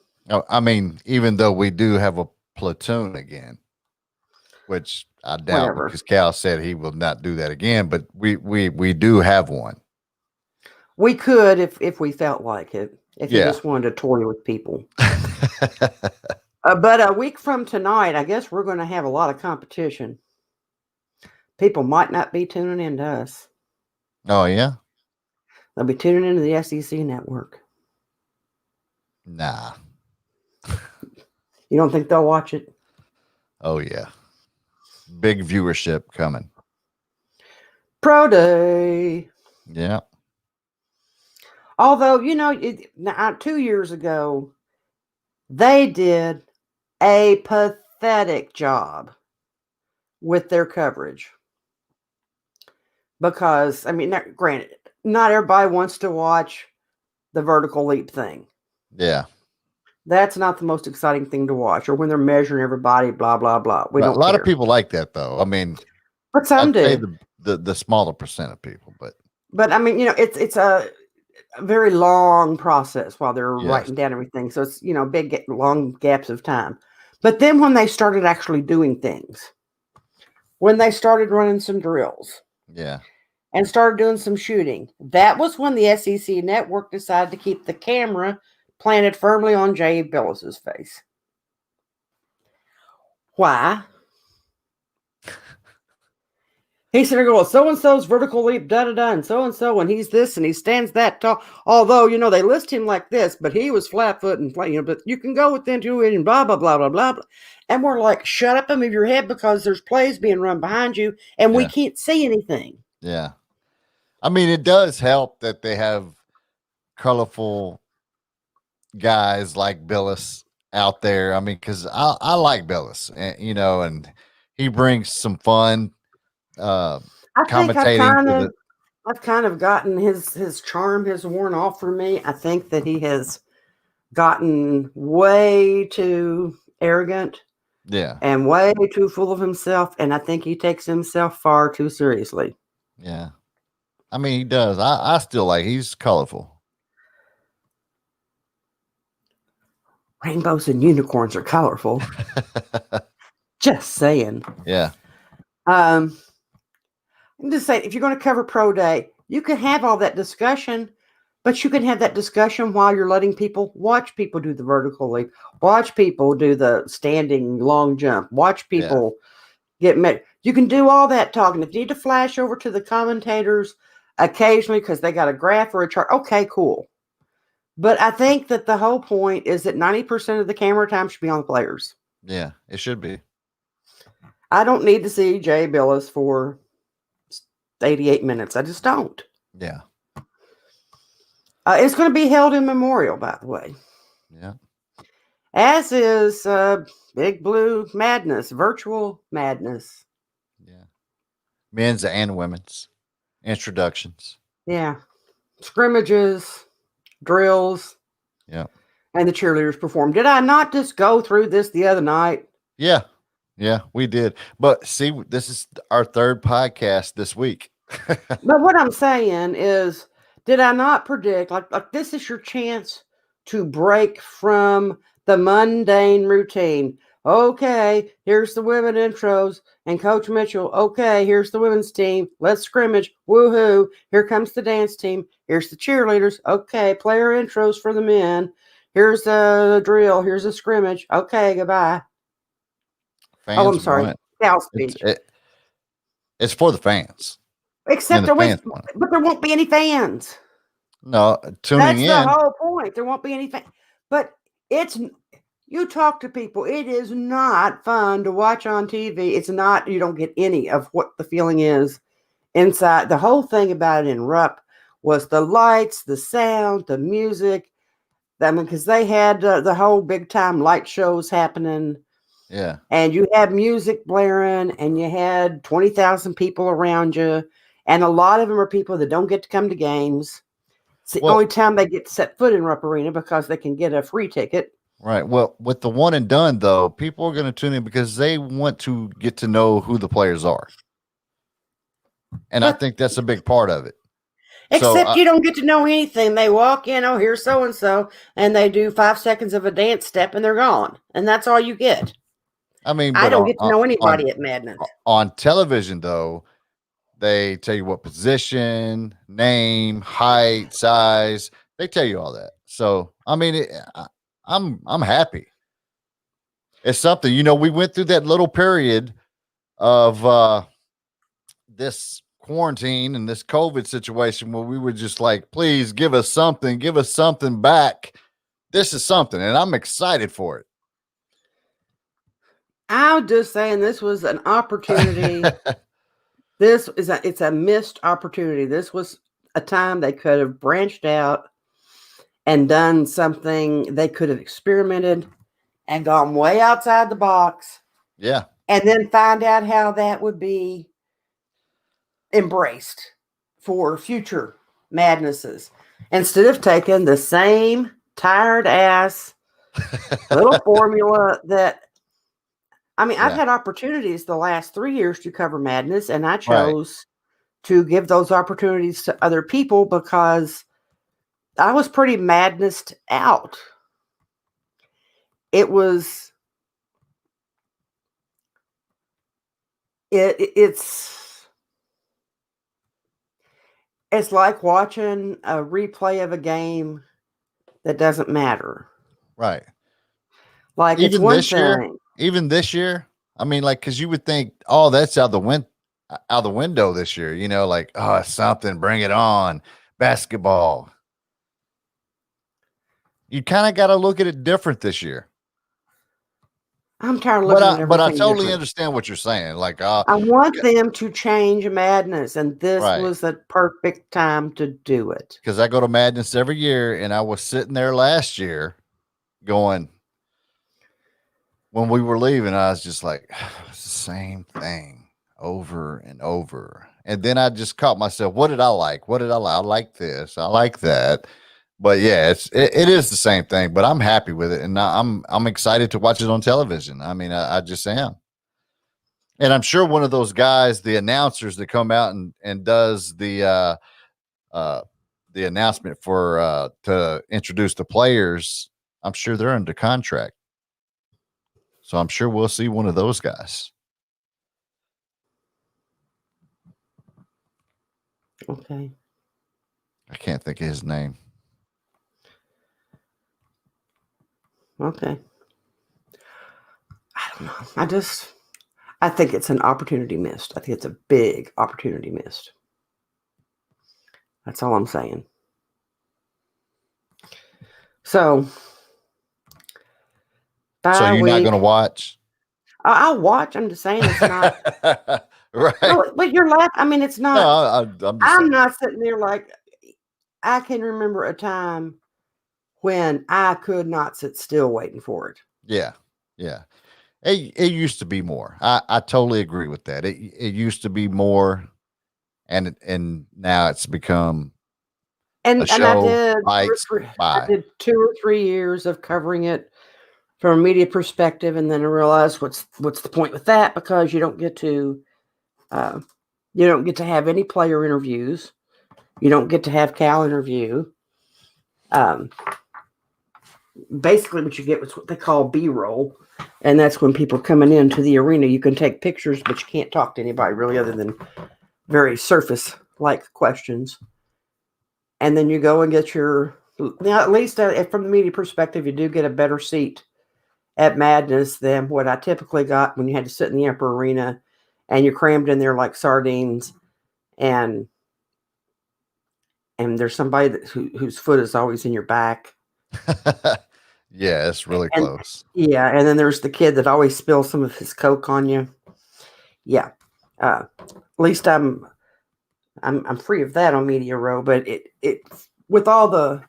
I mean, even though we do have a platoon again, which I doubt Whatever. because Cal said he will not do that again. But we do have one. We could if we felt like it. If you Yeah. just wanted to toy with people. But a week from tonight, I guess we're going to have a lot of competition. People might not be tuning in to us. Oh, yeah? They'll be tuning into the SEC network. Nah. You don't think they'll watch it? Oh, yeah. Big viewership coming. Pro Day. Yeah. Although, 2 years ago, they did a pathetic job with their coverage. Because, granted, not everybody wants to watch the vertical leap thing. Yeah. That's not the most exciting thing to watch, or when they're measuring everybody, blah, blah, blah. We don't A lot care. of people like that, though. I mean, But some I'd say do. the smaller percent of people, but it's a very long process while they're Yes. writing down everything. So it's, big, long gaps of time. But then when they started actually doing things, when they started running some drills, yeah. and started doing some shooting, that was when the SEC network decided to keep the camera planted firmly on Jay Billis's face. Why? He said, well, so-and-so's vertical leap, da-da-da, and so-and-so, and he's this, and he stands that tall. Although, they list him like this, but he was flat-foot and, but you can go within 2 inches, and blah, blah, blah, blah, blah. And we're like, shut up and move your head because there's plays being run behind you, and we can't see anything. Yeah. I mean, it does help that they have colorful guys like Billis out there. I mean, because I like Billis, and he brings some fun commentating. I've kind of gotten his charm has worn off for me. I think that he has gotten way too arrogant. Yeah. And way too full of himself. And I think he takes himself far too seriously. Yeah. I mean, he does. I still like he's colorful. Rainbows and unicorns are colorful. Just saying. Yeah. I'm just saying, if you're going to cover Pro Day, you can have all that discussion, but you can have that discussion while you're letting people watch people do the vertical leap, watch people do the standing long jump, watch people get met. You can do all that talking. If you need to flash over to the commentators occasionally because they got a graph or a chart, okay, cool. But I think that the whole point is that 90% of the camera time should be on the players. Yeah, it should be. I don't need to see Jay Billis for 88 minutes. I just don't. Yeah. It's going to be held in memorial, by the way. Yeah. As is Big Blue Madness, virtual madness. Yeah. Men's and women's introductions. Yeah. Scrimmages, drills. Yeah. And the cheerleaders perform. Did I not just go through this the other night? Yeah. Yeah, we did. But see, this is our third podcast this week. But what I'm saying is, did I not predict, like this is your chance to break from the mundane routine. Okay, here's the women intros and Coach Mitchell. Okay, here's the women's team. Let's scrimmage. Woohoo. Here comes the dance team. Here's the cheerleaders. Okay, player intros for the men. Here's a drill. Here's a scrimmage. Okay, goodbye. Fans I'm sorry. Cal speech. It's for the fans. Except there won't be any fans. No, tuning in. That's the whole point. There won't be any fans. But you talk to people. It is not fun to watch on TV. It's not, you don't get any of what the feeling is inside. The whole thing about it in Rupp was the lights, the sound, the music. I mean, because they had the whole big time light shows happening. Yeah. And you had music blaring and you had 20,000 people around you. And a lot of them are people that don't get to come to games. It's the only time they get to set foot in Rupp Arena because they can get a free ticket. Right. Well, with the one and done, though, people are going to tune in because they want to get to know who the players are. And I think that's a big part of it. Except you don't get to know anything. They walk in, oh, here's so-and-so, and they do 5 seconds of a dance step, and they're gone. And that's all you get. I mean, I but don't get to know anybody on, at Madness. on television, though, they tell you what position, name, height, size. They tell you all that. So, I mean, I'm happy. It's something, we went through that little period of this quarantine and this COVID situation where we were just like, please give us something back. This is something, and I'm excited for it. I'm just saying this was an opportunity. It's a missed opportunity. This was a time they could have branched out and done something. They could have experimented and gone way outside the box. Yeah. And then find out how that would be embraced for future madnesses. Instead of taking the same tired ass little formula that, I've had opportunities the last 3 years to cover Madness, and I chose to give those opportunities to other people because I was pretty madnessed out. It was, it's like watching a replay of a game that doesn't matter. Right. Like even it's one this thing. year, even this year, I mean, like, because you would think, oh, that's out the window this year. Like, oh, something, bring it on, basketball. You kind of got to look at it different this year. I'm tired of looking at everything. But I totally different. understand what you're saying. Like, I want them to change Madness, and this was the perfect time to do it. Because I go to Madness every year, and I was sitting there last year going, when we were leaving, I was just like, it's the same thing over and over. And then I just caught myself. What did I like? I like this. I like that. But yeah, it is the same thing. But I'm happy with it, and I'm excited to watch it on television. I mean, I just am. And I'm sure one of those guys, the announcers that come out and does the announcement for to introduce the players, I'm sure they're under contract. So I'm sure we'll see one of those guys. Okay. I can't think of his name. Okay. I don't know. I think it's an opportunity missed. I think it's a big opportunity missed. That's all I'm saying. So you're not going to watch? I'll watch. I'm just saying it's not. Right. No, but you're laughing. I mean, it's not. No, I'm not sitting there like, I can remember a time when I could not sit still waiting for it. Yeah. Yeah. It used to be more. I totally agree with that. It used to be more, and now it's become a show. I did 2 or 3 years of covering it from a media perspective, and then I realized what's the point with that, because you don't get to have any player interviews. You don't get to have Cal interview. Basically, what you get is what they call B-roll, and that's when people are coming into the arena. You can take pictures, but you can't talk to anybody really other than very surface-like questions. And then you go and get at least from the media perspective, you do get a better seat at Madness than what I typically got when you had to sit in the upper arena and you're crammed in there like sardines, and there's somebody whose foot is always in your back. Yeah, it's really close. Yeah, and then there's the kid that always spills some of his Coke on you. Yeah, at least I'm free of that on Media Row. But it with all the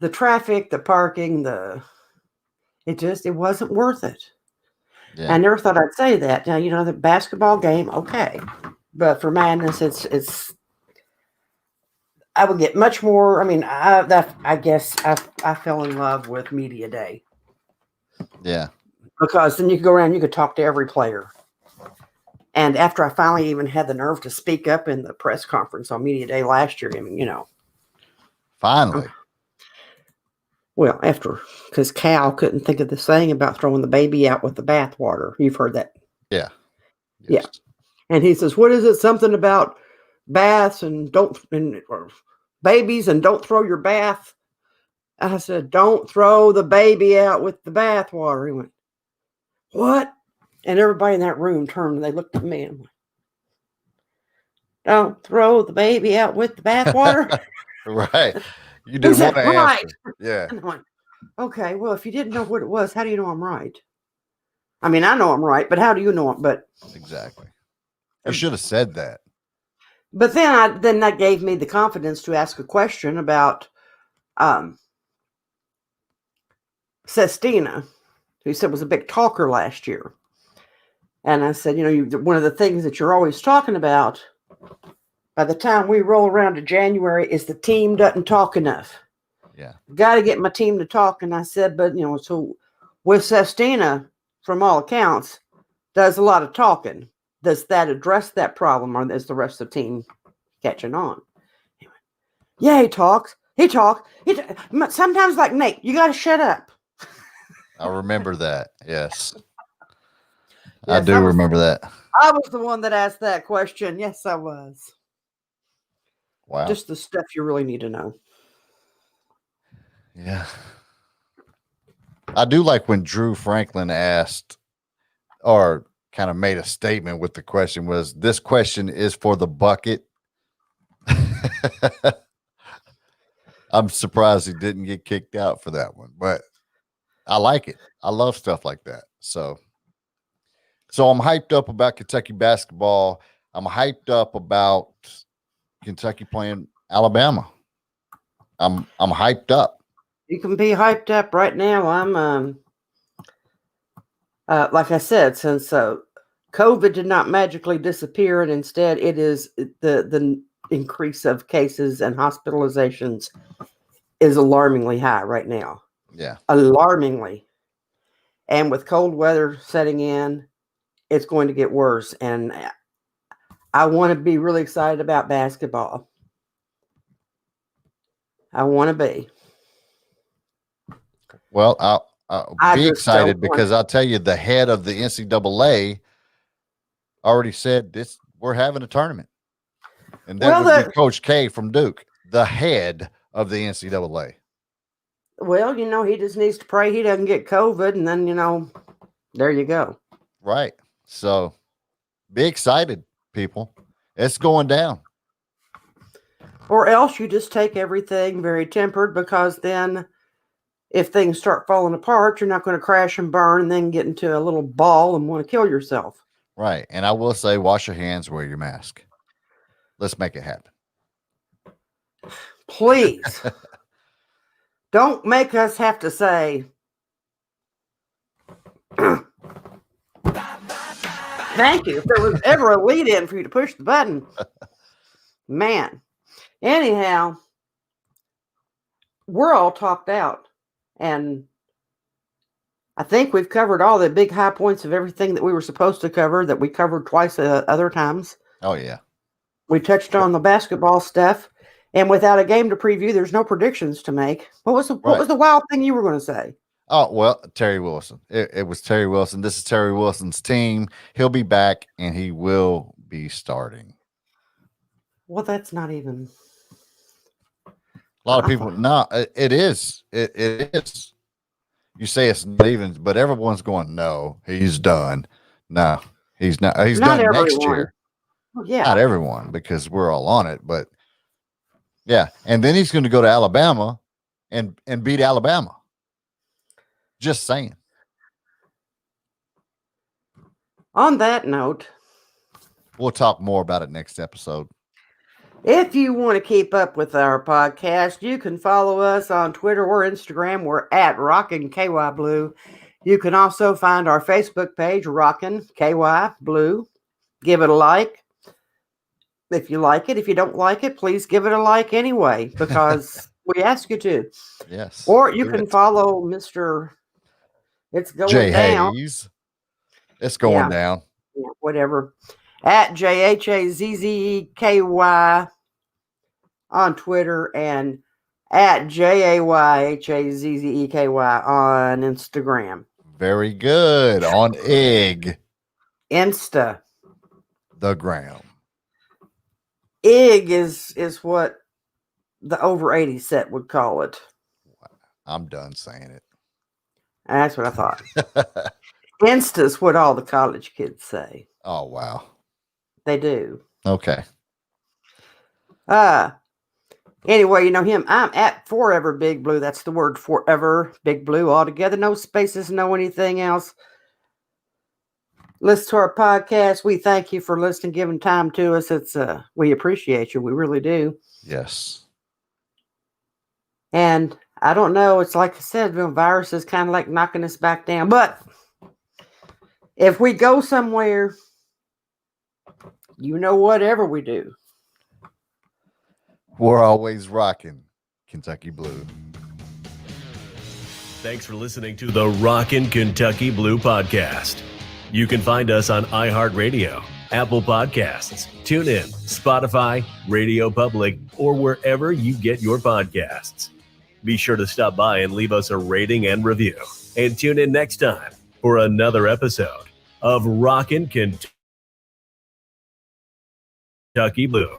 traffic, the parking, it wasn't worth it. Yeah. I never thought I'd say that. Now, the basketball game, okay, but for Madness, it's. I would get much more. I mean, I guess I fell in love with Media Day. Yeah. Because then you could go around, you could talk to every player. And after I finally even had the nerve to speak up in the press conference on Media Day last year, Finally. Well, because Cal couldn't think of the saying about throwing the baby out with the bathwater. You've heard that. Yeah. Yes. Yeah. And he says, what is it? Something about baths and or babies and don't throw your bath. I said, don't throw the baby out with the bathwater. He went, what? And everybody in that room turned and they looked at me and went, don't throw the baby out with the bathwater. Right. You didn't want to answer. Yeah. And I went, okay, well, if you didn't know what it was, how do you know I'm right? I mean, I know I'm right, but how do you know it? But exactly. You should have said that. But then that gave me the confidence to ask a question about Sestina, who said was a big talker last year. And I said, one of the things that you're always talking about by the time we roll around to January is the team doesn't talk enough. Yeah. Got to get my team to talk. And I said, but, so with Sestina, from all accounts, does a lot of talking. Does that address that problem, or is the rest of the team catching on? He went, yeah, he talks. Sometimes, like Nate, you got to shut up. I remember that. Yes. I do remember that. I was the one that asked that question. Yes, I was. Wow. Just the stuff you really need to know. Yeah. I do like when Drew Franklin asked or kind of made a statement with the question was, this question is for the bucket. I'm surprised he didn't get kicked out for that one, but I like it. I love stuff like that. So I'm hyped up about Kentucky basketball. I'm hyped up about Kentucky playing Alabama. I'm hyped up. You can be hyped up right now. I'm like I said, since COVID did not magically disappear, and instead it is the increase of cases and hospitalizations is alarmingly high right now. Yeah. Alarmingly. And with cold weather setting in, it's going to get worse. And I want to be really excited about basketball. I want to be. Well, I'll be excited because I'll tell you, the head of the NCAA already said this. We're having a tournament, and that would be Coach K from Duke, the head of the NCAA. Well, he just needs to pray he doesn't get COVID, and then there you go. Right. So, be excited, people. It's going down. Or else you just take everything very tempered, because then if things start falling apart, you're not going to crash and burn and then get into a little ball and want to kill yourself. Right. And I will say, wash your hands, wear your mask. Let's make it happen. Please. Don't make us have to say, thank you. If there was ever a lead in for you to push the button. Man. Anyhow, we're all talked out. And I think we've covered all the big high points of everything that we were supposed to cover, that we covered twice other times. Oh, yeah. We touched on the basketball stuff. And without a game to preview, there's no predictions to make. What was the wild thing you were going to say? Oh, well, Terry Wilson. It was Terry Wilson. This is Terry Wilson's team. He'll be back, and he will be starting. Well, that's not even... A lot of people, no, it is. It is. You say it's not even, but everyone's going, no, he's done. No, he's not. He's not done everyone. Next year. Well, yeah. Not everyone, because we're all on it, but yeah. And then he's going to go to Alabama and beat Alabama. Just saying. On that note, we'll talk more about it next episode. If you want to keep up with our podcast, you can follow us on Twitter or Instagram. We're at Rockin' KY Blue. You can also find our Facebook page, Rockin' KY Blue. Give it a like. If you like it, if you don't like it, please give it a like anyway, because we ask you to. Yes. Or you can follow Mr. It's Going Jay Down. Hayes. It's going down. Yeah, whatever. At JHAZZEKY on Twitter, and at JAYHAZZEKY on Instagram. Very good. On Egg. Insta. The gram. Ig is what the over 80 set would call it. I'm done saying it. That's what I thought. Insta's what all the college kids say. Oh, wow. They do. Okay. Anyway, you know him. I'm at Forever Big Blue. That's the word Forever Big Blue altogether. No spaces, no anything else. Listen to our podcast. We thank you for listening, giving time to us. It's we appreciate you. We really do. Yes. And I don't know. It's like I said, the virus is kind of like knocking us back down. But if we go somewhere, you know, whatever we do, we're always rocking Kentucky Blue. Thanks for listening to the Rockin' Kentucky Blue podcast. You can find us on iHeartRadio, Apple Podcasts, TuneIn, Spotify, Radio Public, or wherever you get your podcasts. Be sure to stop by and leave us a rating and review. And tune in next time for another episode of Rockin' Kentucky Blue.